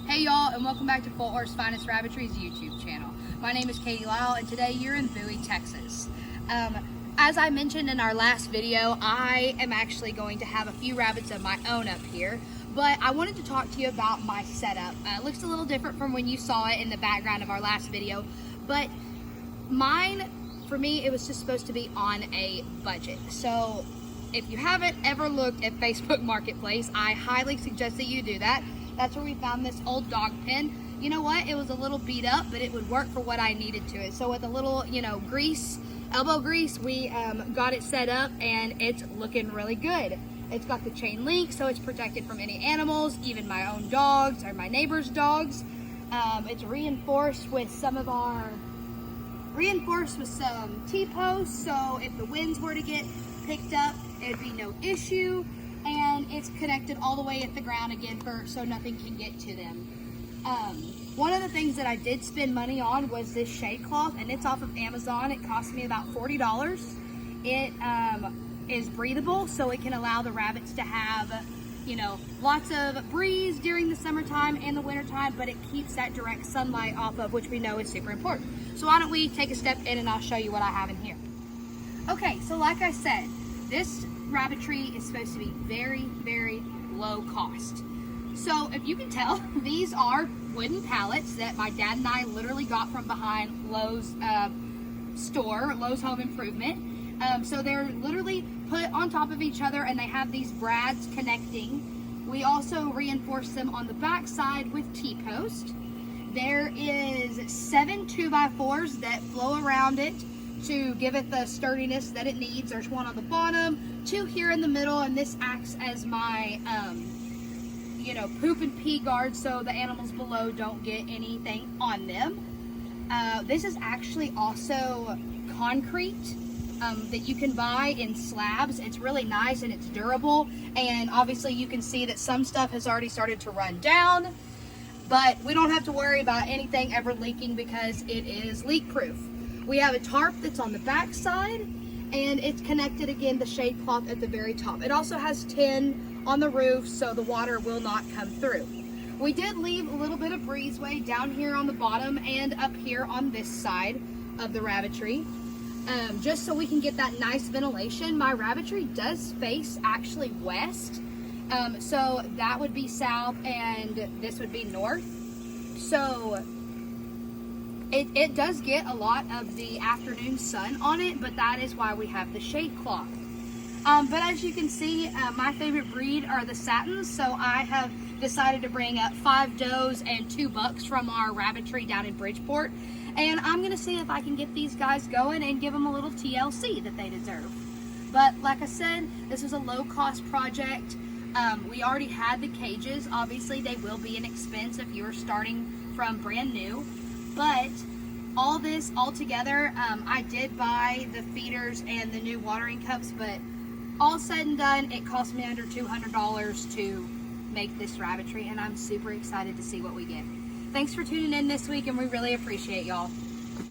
Hey y'all, and welcome back to Fort Worth's Finest Rabbitry's YouTube channel. My name is Katie Lyle, and today you're in Bowie, Texas. As I mentioned in our last video, I am actually going to have a few rabbits of my own up here, but I wanted to talk to you about my setup. It looks a little different from when you saw it in the background of our last video, but mine, for me, it was just supposed to be on a budget. So if you haven't ever looked at Facebook Marketplace, I highly suggest that you do that. That's where we found this old dog pen. You know what? It was a little beat up, but it would work for what I needed to it. So with a little, grease, elbow grease, we got it set up and it's looking really good. It's got the chain link, so it's protected from any animals, even my own dogs or my neighbor's dogs. It's reinforced with some T-posts, so if the winds were to get picked up, it'd be no issue. And it's connected all the way at the ground again so nothing can get to them. One of the things that I did spend money on was this shade cloth, and it's off of Amazon. It cost me about $40. It is breathable, so it can allow the rabbits to have, lots of breeze during the summertime and the wintertime, but it keeps that direct sunlight off of, which we know is super important. So why don't we take a step in and I'll show you what I have in here. Okay, so like I said, this Rabbitry is supposed to be very, very low cost. So if you can tell, these are wooden pallets that my dad and I literally got from behind Lowe's store, Lowe's Home Improvement. So they're literally put on top of each other and they have these brads connecting. We also reinforce them on the back side with T-post. There is 7 2x4s that flow around it to give it the sturdiness that it needs. There's one on the bottom, 2 here in the middle, and this acts as my poop and pee guard so the animals below don't get anything on them. This is actually also concrete that you can buy in slabs. It's really nice and it's durable, and obviously you can see that some stuff has already started to run down, but we don't have to worry about anything ever leaking because it is leak proof. We have a tarp that's on the back side, and it's connected again, the shade cloth at the very top. It also has tin on the roof, so the water will not come through. We did leave a little bit of breezeway down here on the bottom and up here on this side of the Rabbitry, just so we can get that nice ventilation. My Rabbitry does face actually west, so that would be south and this would be north. So it does get a lot of the afternoon sun on it, but that is why we have the shade cloth. But as you can see, my favorite breed are the Satins, so I have decided to bring up 5 does and 2 bucks from our Rabbitry down in Bridgeport, and I'm going to see if I can get these guys going and give them a little TLC that they deserve. But like I said, this is a low-cost project. We already had the cages. Obviously, they will be an expense if you're starting from brand new. But all this all together, I did buy the feeders and the new watering cups, but all said and done, it cost me under $200 to make this Rabbitry, and I'm super excited to see what we get. Thanks for tuning in this week, and we really appreciate y'all.